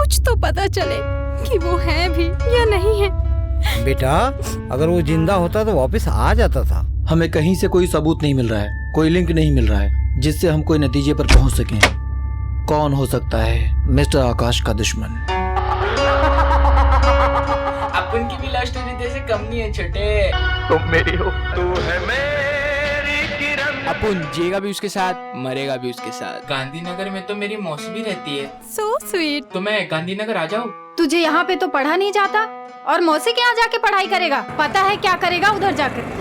कुछ तो पता चले कि वो है भी या नहीं है। बेटा, अगर वो जिंदा होता तो वापस आ जाता था। हमें कहीं से कोई सबूत नहीं मिल रहा है, कोई लिंक नहीं मिल रहा है जिससे हम कोई नतीजे पर पहुंच सकें। कौन हो सकता है मिस्टर आकाश का दुश्मन? अपन की भी लव स्टोरी जैसे कम नहीं है छोटे। तुम मेरी हो, तू है मेरी किरण। अपन जिएगा भी उसके साथ, मरेगा भी उसके साथ। गांधीनगर में तो मेरी मौसी भी रहती है। So sweet. तो मैं गांधीनगर आ जाऊँ? तुझे यहाँ पे तो पढ़ा नहीं जाता और मौसी के यहाँ जाके पढ़ाई करेगा। पता है क्या करेगा उधर जाकर?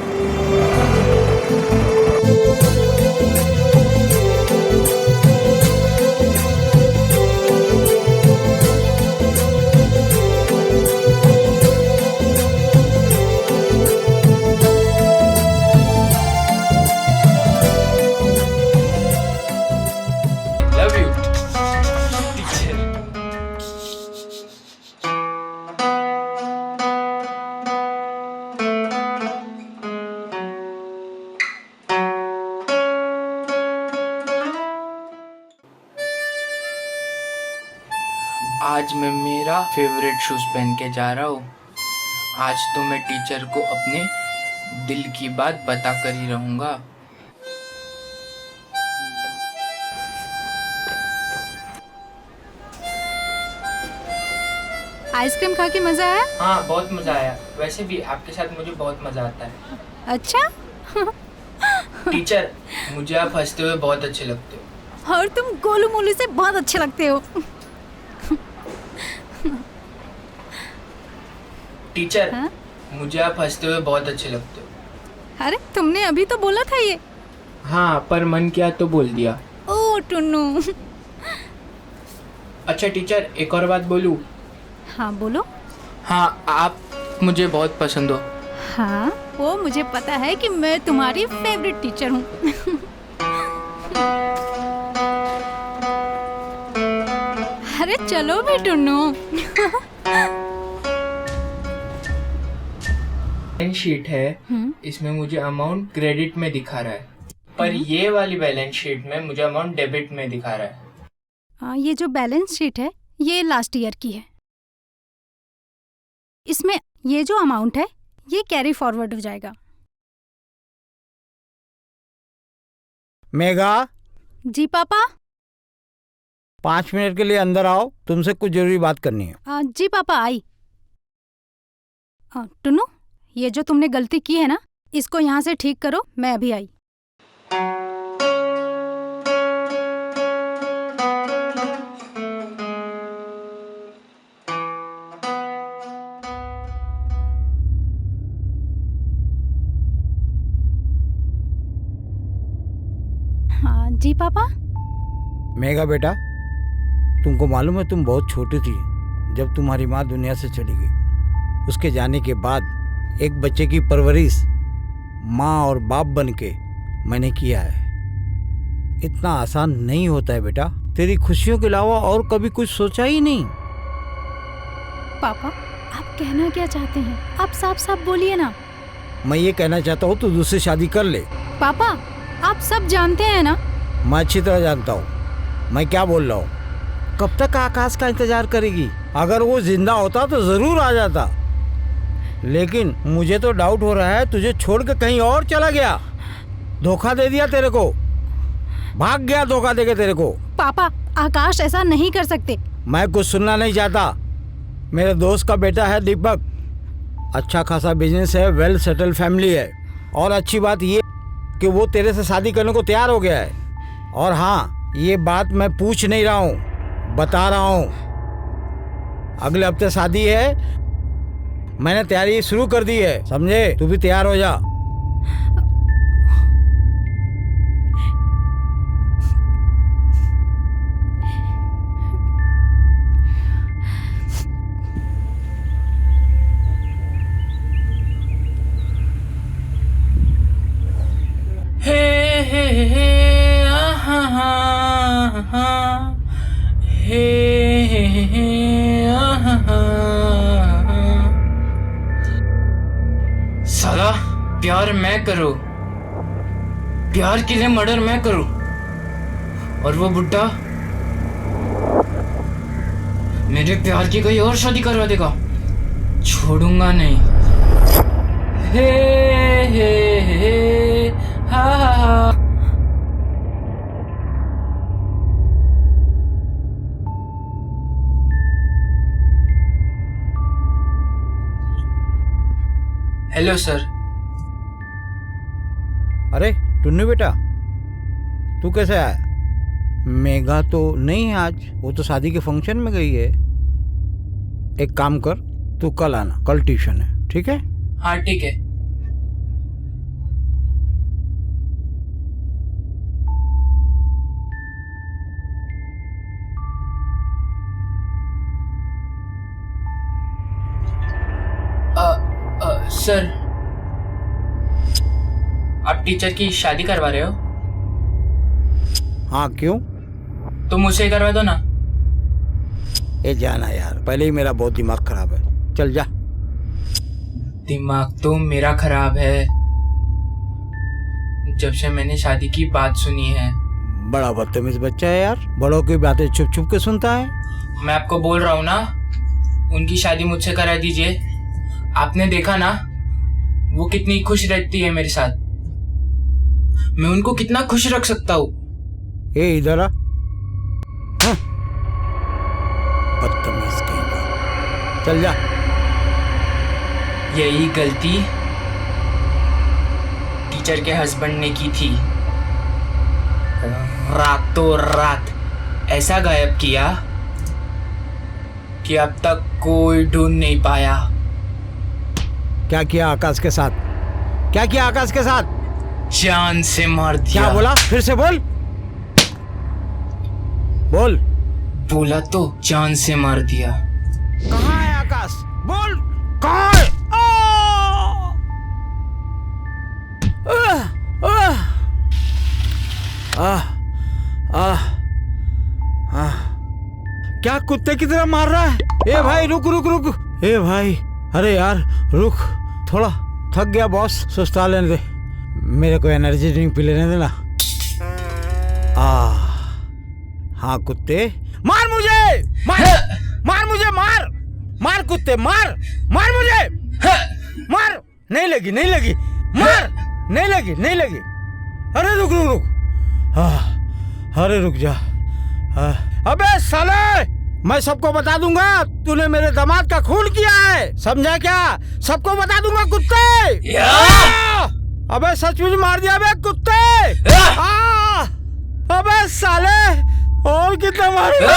Love you. आज मैं मेरा फेवरेट शूज पहन के जा रहा हूँ। आज तो मैं टीचर को अपने दिल की बात बता कर ही रहूँगा। आइसक्रीम खा के मजा आया? हाँ, बहुत मजा आया। वैसे भी आपके साथ मुझे बहुत मजा आता है। अच्छा। टीचर, मुझे आप हंसते हुए बहुत अच्छे लगते हो। और तुम गोलू मोलू से बहुत अच्छे लगते हो। टीचर, हाँ? मुझे आप हंसते हुए बहुत अच्छे लगते हो। अरे तुमने अभी तो बोला था ये। हाँ, पर मन किया तो बोल दिया। ओ टुन्नू। अच्छा टीचर, एक और बात बोलूँ? हाँ बोलो। हाँ, आप मुझे बहुत पसंद हो। हाँ, वो मुझे पता है कि मैं तुम्हारी फेवरेट टीचर हूँ। अरे चलो भी टुन्नू। बैलेंस शीट है, इसमें मुझे अमाउंट क्रेडिट में दिखा रहा है, पर ये वाली बैलेंस शीट में मुझे अमाउंट डेबिट में दिखा रहा है। ये जो बैलेंस शीट है ये लास्ट ईयर की है। इसमें ये जो अमाउंट है ये कैरी फॉरवर्ड हो जाएगा। मेघा, जी पापा। 5 मिनट के लिए अंदर आओ, तुमसे कुछ जरूरी बात करनी है। जी पापा आई। टुन्नू, ये जो तुमने गलती की है ना, इसको यहाँ से ठीक करो। मैं अभी आई। हाँ जी पापा। मेघा बेटा, तुमको मालूम है तुम बहुत छोटी थी जब तुम्हारी माँ दुनिया से चली गई। उसके जाने के बाद एक बच्चे की परवरिश माँ और बाप बनके मैंने किया है। इतना आसान नहीं होता है बेटा। तेरी खुशियों के अलावा और कभी कुछ सोचा ही नहीं। पापा, आप कहना क्या चाहते हैं? आप साफ साफ बोलिए ना। मैं ये कहना चाहता हूँ तू दूसरी शादी कर ले। पापा, आप सब जानते हैं ना। मैं अच्छी तरह जानता हूँ मैं क्या बोल रहा हूँ। कब तक आकाश का इंतजार करेगी? अगर वो जिंदा होता तो जरूर आ जाता, लेकिन मुझे तो डाउट हो रहा है तुझे छोड़ के कहीं और चला गया। धोखा दे दिया तेरे को, भाग गया धोखा देके तेरे को। पापा, आकाश ऐसा नहीं कर सकते। मैं कुछ सुनना नहीं चाहता। मेरे दोस्त का बेटा है दीपक, अच्छा खासा बिजनेस है, वेल सेटल फैमिली है, और अच्छी बात ये कि वो तेरे से शादी करने को तैयार हो गया है। और हाँ, ये बात मैं पूछ नहीं रहा हूँ, बता रहा हूँ। अगले हफ्ते शादी है, मैंने तैयारी शुरू कर दी है, समझे? तू भी तैयार हो जा। साला, प्यार मैं करूं, प्यार के लिए मर्डर मैं करूं, और वो बुड्ढा मेरे प्यार की कोई और शादी करवा देगा, छोड़ूंगा नहीं। हे हे हा हा हा। Hello sir. अरे टुन्नू बेटा, तू कैसे आया? मेघा तो नहीं है आज, वो तो शादी के फंक्शन में गई है। एक काम कर, तू कल आना, कल ट्यूशन है, ठीक है? हाँ ठीक है। सर, आप टीचर की शादी करवा रहे हो? हाँ, क्यों? तो मुझसे करवा दो ना। ए जाना यार, पहले ही मेरा बहुत दिमाग खराब है, चल जा। दिमाग तो मेरा खराब है, जब से मैंने शादी की बात सुनी है। बड़ा बदतमीज बच्चा है यार, बड़ों की बातें छुप छुप के सुनता है। मैं आपको बोल रहा हूँ ना, उनकी शादी मुझसे करा दीजिए। आपने देखा ना वो कितनी खुश रहती है मेरे साथ, मैं उनको कितना खुश रख सकता हूँ। ए इधर आ। हाँ। बदतमीज कहीं का, चल जा। यही गलती टीचर के हस्बैंड ने की थी, रातों रात ऐसा गायब किया कि अब तक कोई ढूंढ नहीं पाया। क्या किया आकाश के साथ? क्या किया आकाश के साथ? जान से मार दिया। क्या बोला? फिर से बोल। बोल। बोला तो जान से मार दिया। कहाँ है आकाश? बोल, कहाँ है? क्या कुत्ते की तरह मार रहा है? ए भाई रुक रुक रुक। ए भाई, अरे यार रुक, थोड़ा थक गया बॉस, सुस्ता लेने दे, मेरे को एनर्जी ड्रिंक पी लेने देना। हाँ कुत्ते, मार मुझे, मार मार मुझे, मार मार कुत्ते, मार मार मुझे, मार। नहीं लगी, नहीं लगी, मार। नहीं लगी, नहीं लगी। अरे रुक रुक रुक, अरे रुक जा। अबे साले, मैं सबको बता दूंगा तूने मेरे दामाद का खून किया है, समझा क्या? सबको बता दूंगा कुत्ते। अबे सचमुच मार दिया बे कुत्ते। अबे साले, और कितना मारूंगा?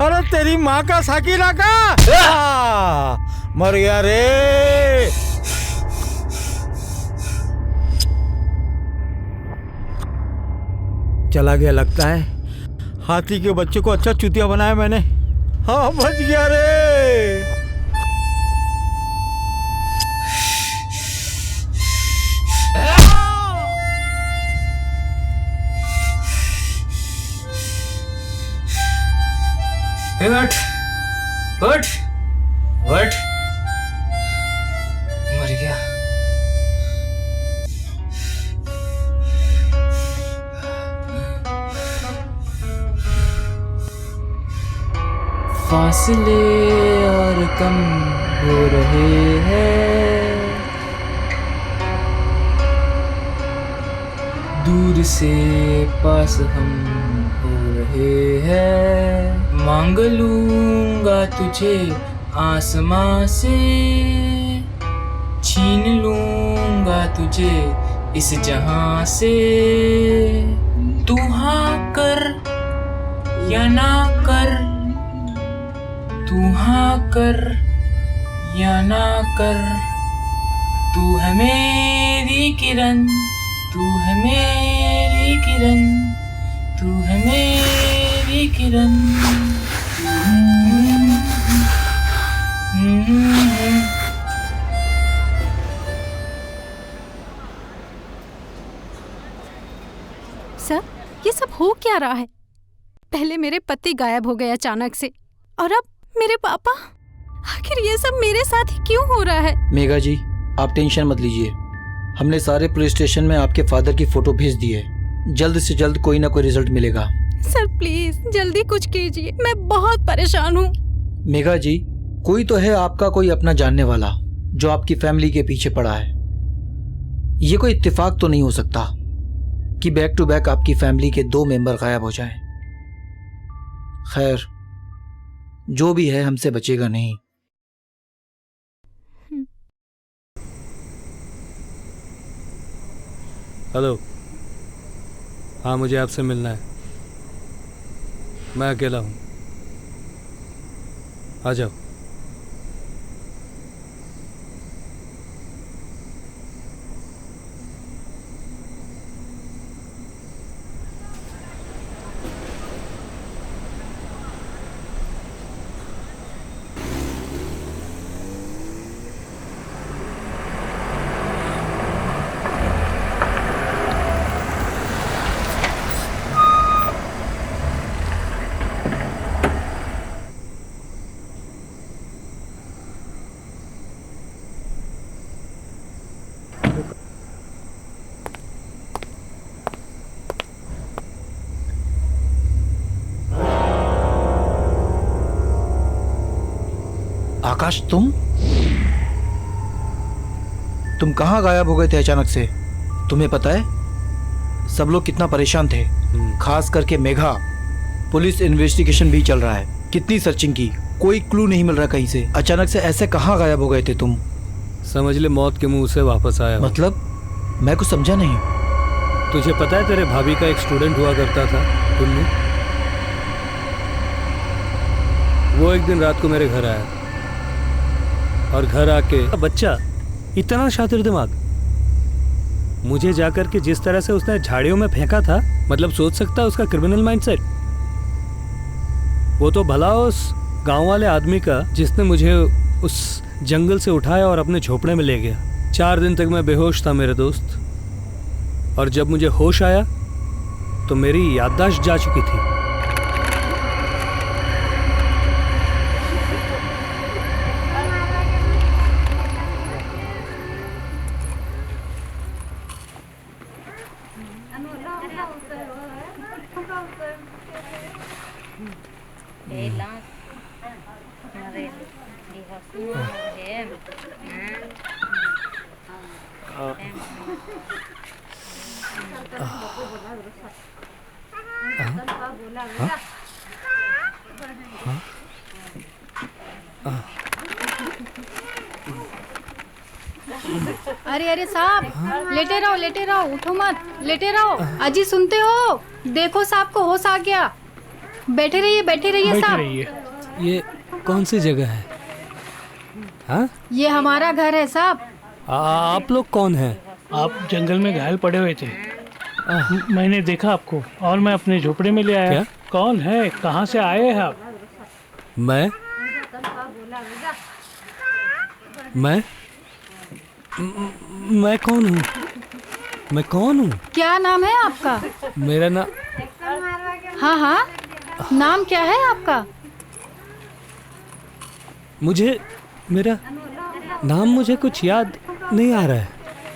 अरे तेरी माँ का साकिरा का मर गया रे। चला गया लगता है। हाथी के बच्चे को अच्छा चूतिया बनाया मैंने। हाँ बच गया रे। उठ उठ उठ, मर गया। फासले और कम हो रहे हैं, दूर से पास हम हो रहे हैं। मांग लूंगा तुझे आसमां से, छीन लूंगा तुझे इस जहां से। तू हाँ कर या ना कर, तू हाँ कर या ना कर, तू है मेरी किरण, तू है मेरी किरण, तू है मेरी किरण। सर, ये सब हो क्या रहा है? पहले मेरे पति गायब हो गए अचानक से, और अब मेरे पापा। आखिर ये सब मेरे साथ ही क्यों हो रहा है? मेघा जी, आप टेंशन मत लीजिए, हमने सारे पुलिस स्टेशन में आपके फादर की फोटो भेज दी है। जल्द से जल्द कोई ना कोई रिजल्ट मिलेगा। सर प्लीज जल्दी कुछ कीजिए, मैं बहुत परेशान हूँ। मेघा जी, कोई तो है आपका कोई अपना जानने वाला जो आपकी फैमिली के पीछे पड़ा है। ये कोई इत्तेफाक तो नहीं हो सकता कि बैक टू बैक आपकी फैमिली के 2 मेंबर गायब हो जाएं। खैर, जो भी है हमसे बचेगा नहीं। हेलो, हाँ मुझे आपसे मिलना है। मैं अकेला हूँ, आ जाओ। आकाश, तुम कहाँ गायब हो गए थे अचानक से? तुम्हें पता है सब लोग कितना परेशान थे, खास करके मेघा। पुलिस इन्वेस्टिगेशन भी चल रहा है, कितनी सर्चिंग की, कोई क्लू नहीं मिल रहा कहीं से। अचानक से ऐसे कहाँ गायब हो गए थे तुम? समझ ले मौत के मुंह से वापस आया हूँ। मतलब? मैं कुछ समझा नहीं। तुझे पता है तेरे भाभी का एक स्टूडेंट हुआ करता था, टुन्नू। वो एक दिन रात को मेरे घर आया और घर आके बच्चा इतना शातिर दिमाग, मुझे जाकर के जिस तरह से उसने झाड़ियों में फेंका था, मतलब सोच सकता है उसका क्रिमिनल माइंडसेट। वो तो भला उस गांव वाले आदमी का जिसने मुझे उस जंगल से उठाया और अपने झोपड़े में ले गया। 4 दिन तक मैं बेहोश था मेरे दोस्त, और जब मुझे होश आया तो मेरी याददाश्त जा चुकी थी। अरे अरे साहब, लेटे रहो, उठो मत, लेटे रहो। अजी सुनते हो? देखो साहब को होश आ गया। बैठे रहिए साहब। ये कौन सी जगह है? हाँ? ये हमारा घर है साहब। आप लोग कौन हैं? आप जंगल में घायल पड़े हुए थे, मैंने देखा आपको और मैं अपने झोपड़े में ले आया। क्या? कौन है, कहाँ से आए हैं आप? मैं कौन हूँ? मैं कौन हूँ? क्या नाम है आपका? मेरा नाम, हाँ, नाम क्या है आपका? मेरा नाम मुझे कुछ याद नहीं आ रहा है।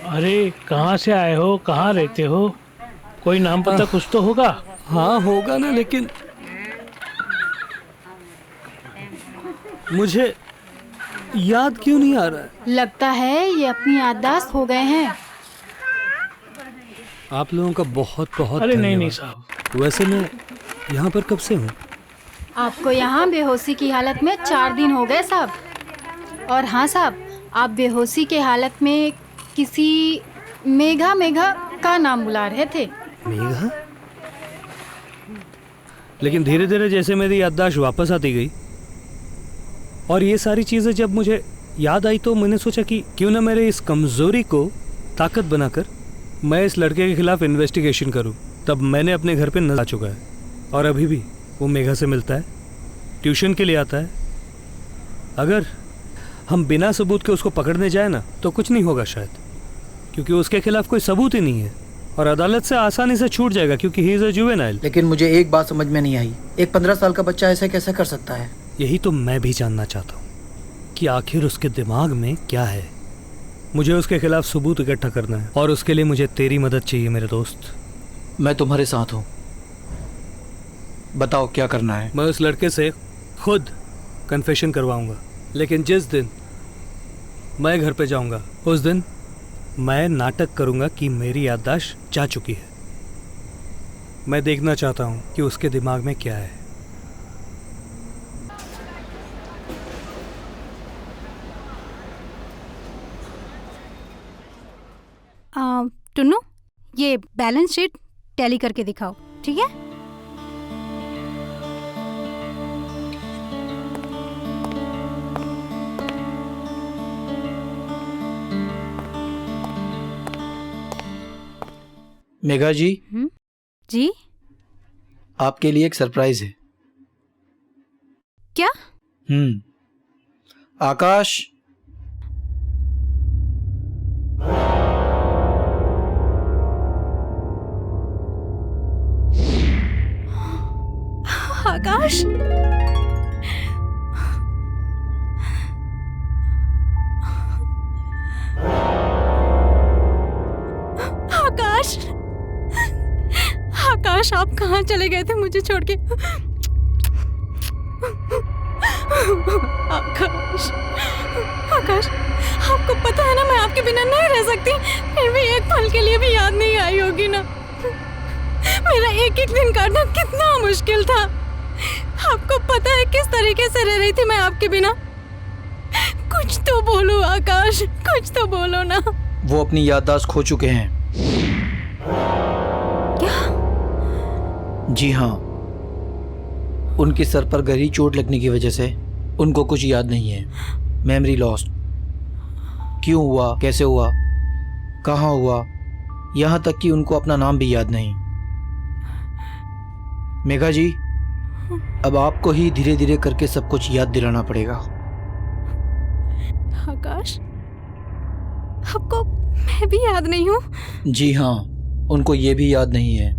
अरे कहाँ से आए हो, कहाँ रहते हो? कोई नाम पता कुछ तो होगा। हाँ होगा ना, लेकिन मुझे याद क्यों नहीं आ रहा है? लगता है ये अपनी याददाश्त हो गए हैं। आप लोगों का बहुत बहुत अरे नहीं धन्यवाद। साहब। वैसे मैं यहाँ पर कब से हूँ? आपको यहाँ बेहोशी की हालत में 4 दिन हो गए साहब। और हाँ साहब, आप बेहोशी के हालत में किसी मेघा का नाम बुला रहे थे। मेघा? लेकिन धीरे धीरे जैसे मेरी याददाश्त वापस आती गई और ये सारी चीज़ें जब मुझे याद आई, तो मैंने सोचा कि क्यों ना मेरे इस कमज़ोरी को ताकत बनाकर मैं इस लड़के के खिलाफ इन्वेस्टिगेशन करूं। तब मैंने अपने घर पे नजर आ चुका है और अभी भी वो मेघा से मिलता है, ट्यूशन के लिए आता है। अगर हम बिना सबूत के उसको पकड़ने जाए ना तो कुछ नहीं होगा शायद, क्योंकि उसके खिलाफ कोई सबूत ही नहीं है और अदालत से आसानी से छूट जाएगा क्योंकि ही इज़ अ जुवेनाइल। लेकिन मुझे एक बात समझ में नहीं आई, एक 15 साल का बच्चा ऐसे कैसे कर सकता है? यही तो मैं भी जानना चाहता हूँ कि आखिर उसके दिमाग में क्या है। मुझे उसके खिलाफ सबूत इकट्ठा करना है और उसके लिए मुझे तेरी मदद चाहिए मेरे दोस्त। मैं तुम्हारे साथ हूँ। बताओ क्या करना है। मैं उस लड़के से खुद कन्फेशन करवाऊंगा, लेकिन जिस दिन मैं घर पे जाऊंगा उस दिन मैं नाटक करूंगा कि मेरी याददाश्त जा चुकी है। मैं देखना चाहता हूं कि उसके दिमाग में क्या है। टुन्नू, ये बैलेंस शीट टैली करके दिखाओ, ठीक है? मेघा जी, जी? आपके लिए एक सरप्राइज है। क्या? आकाश, आकाश, आकाश, आकाश, आप कहाँ चले गए थे मुझे छोड़ के? आकाश, आकाश, आपको पता है ना मैं आपके बिना नहीं रह सकती, फिर भी एक पल के लिए भी याद नहीं आई होगी ना? मेरा एक एक दिन काटना कितना मुश्किल था। आपको पता है किस तरीके से रह रही थी मैं आपके बिना? कुछ तो बोलो आकाश, कुछ तो बोलो ना। वो अपनी याददाश्त खो चुके हैं। क्या? जी हाँ, उनके सर पर गहरी चोट लगने की वजह से उनको कुछ याद नहीं है। Memory lost. क्यों हुआ, कैसे हुआ, कहाँ हुआ, यहाँ तक कि उनको अपना नाम भी याद नहीं। मेघा जी, अब आपको ही धीरे धीरे करके सब कुछ याद दिलाना पड़ेगा। आकाश, आपको मैं भी याद नहीं हूँ? जी हाँ, उनको ये भी याद नहीं है।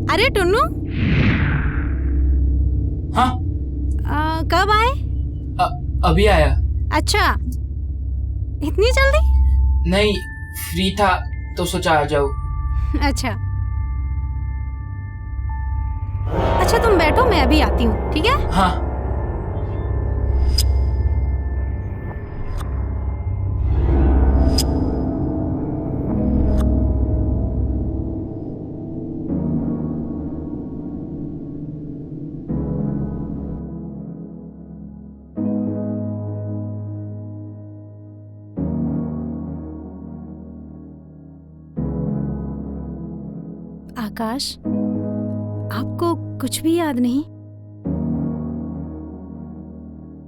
अरे टुन्नू, हाँ? कब आए? अभी आया। अच्छा, इतनी जल्दी? नहीं, फ्री था तो सोचा आ जाओ। अच्छा, अच्छा तुम बैठो, मैं अभी आती हूँ, ठीक है? हाँ। आकाश, आपको कुछ भी याद नहीं?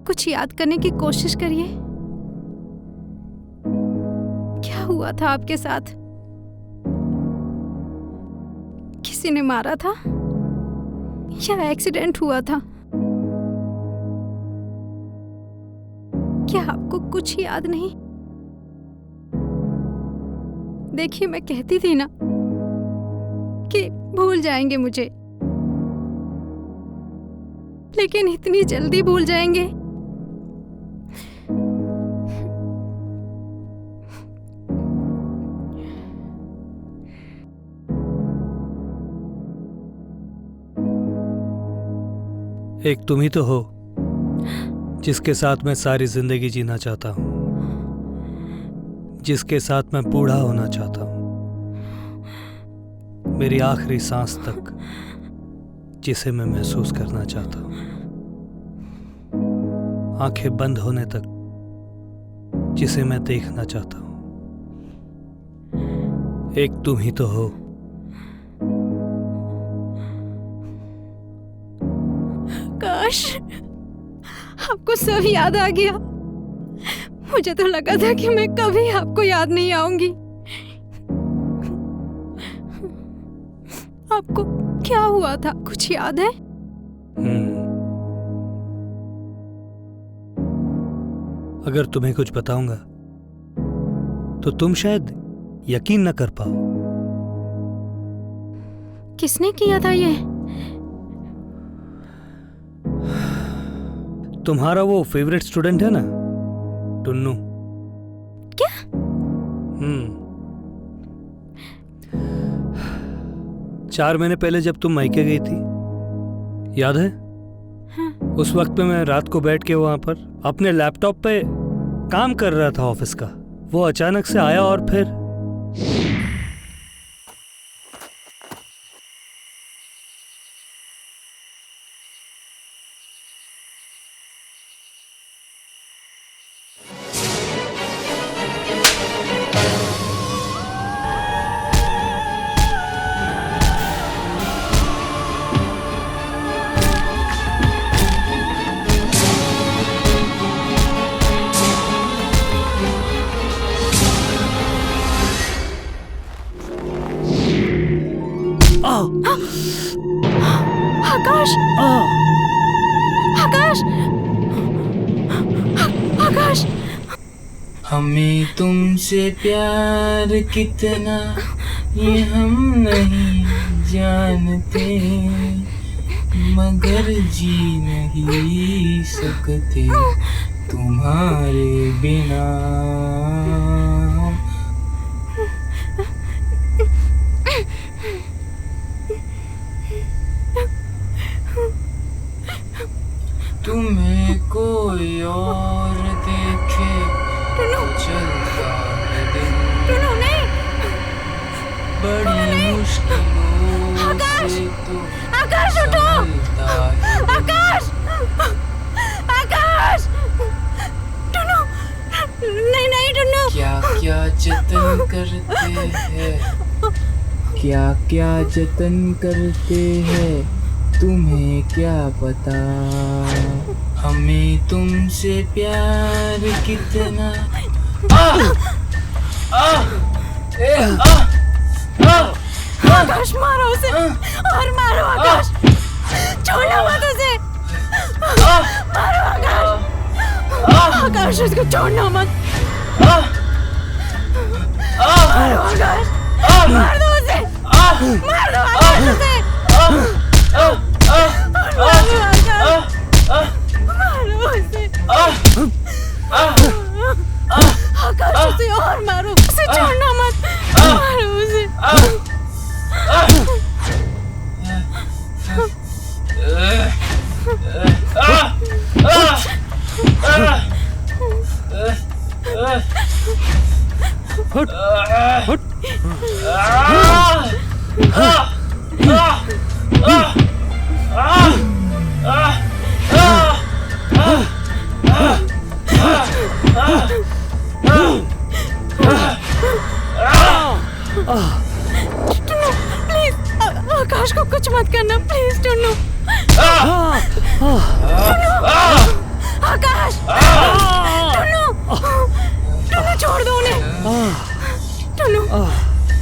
कुछ याद करने की कोशिश करिए। क्या हुआ था आपके साथ? किसी ने मारा था या एक्सीडेंट हुआ था? क्या आपको कुछ याद नहीं? देखिए, मैं कहती थी ना कि भूल जाएंगे मुझे, लेकिन इतनी जल्दी भूल जाएंगे? एक तुम ही तो हो जिसके साथ मैं सारी जिंदगी जीना चाहता हूँ, जिसके साथ मैं बूढ़ा होना चाहता हूँ, मेरी आखिरी सांस तक जिसे मैं महसूस करना चाहता हूँ, आंखें बंद होने तक जिसे मैं देखना चाहता हूँ। एक तुम ही तो हो। काश आपको सब याद आ गया। मुझे तो लगा था कि मैं कभी आपको याद नहीं आऊंगी। आपको क्या हुआ था, कुछ याद है? अगर तुम्हें कुछ बताऊंगा तो तुम शायद यकीन न कर पाओ। किसने किया था ये? तुम्हारा वो फेवरेट स्टूडेंट है ना, टुन्नू। क्या? 4 महीने पहले जब तुम मायके गई थी, याद है? हाँ। उस वक्त में मैं रात को बैठ के वहां पर अपने लैपटॉप पे काम कर रहा था ऑफिस का। वो अचानक से आया और फिर आकाश! आकाश! आकाश! हमें तुमसे प्यार कितना ये हम नहीं जानते, मगर जी नहीं सकते तुम्हारे बिना। तुम्हें कोई और देखे तो चलता है दिन, बड़ी मुश्किलों से तो आकाश उठो! आकाश! आकाश! टुन्नू! नहीं नहीं टुन्नू! क्या क्या जतन करते हैं, क्या क्या जतन करते हैं, तुम्हें क्या पता। हमें तुमसे प्यार कितना। आकाश मारो उसे और मारो आकाश, छोड़ो मत उसे, मारो आकाश, आकाश उसको छोड़ना मत, मारो आकाश, मार दो उसे, मार दो आकाश उसे, मारो आकाश, मारो उसे, आकाश उसे और मारो, उसे छोड़ना मत, मारो उसे। हट हट टुन्नू प्लीज, आकाश को कुछ मत करना प्लीज टुन्नू, आकाश, टुन्नू, टुन्नू छोड़ दो उन्हें, टुन्नू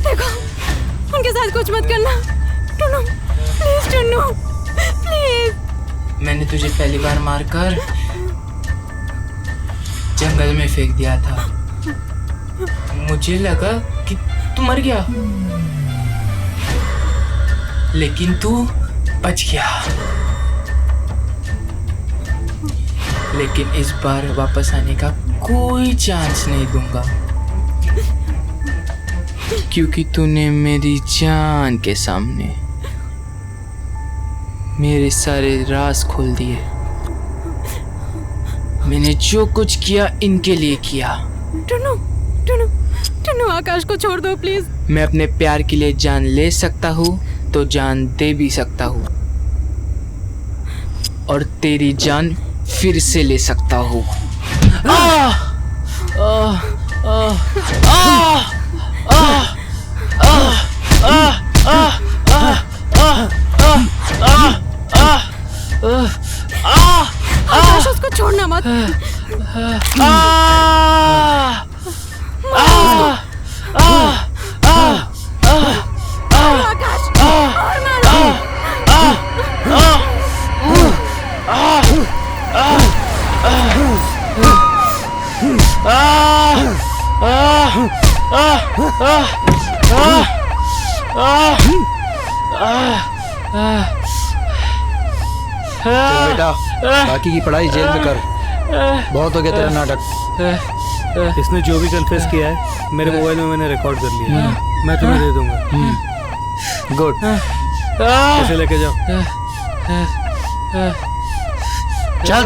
देखो उनके साथ कुछ मत करना, टुन्नू प्लीज, टुन्नू प्लीज। मैंने तुझे पहली बार मारकर जंगल में फेंक दिया था, मुझे लगा कि तू मर गया, लेकिन तू बच गया। लेकिन इस बार वापस आने का कोई चांस नहीं दूंगा, क्योंकि तूने मेरी जान के सामने मेरे सारे राज खोल दिए। मैंने जो कुछ किया इनके लिए किया। टुनु टुनु टुनु, आकाश को छोड़ दो प्लीज। मैं अपने प्यार के लिए जान ले सकता हूँ तो जान दे भी सकता हूँ, और तेरी जान फिर से ले सकता हूँ। आकाश, उसको छोड़ना मत। आकाश, और मारो। चल बेटा, बाकी की पढ़ाई जेल में कर। बहुत हो गया तेरा नाटक। इसने जो भी कन्फेस किया है मेरे मोबाइल में मैंने रिकॉर्ड कर लिया है। मैं तुम्हें दे दूंगा। गुड। इसे लेके जाओ। चल।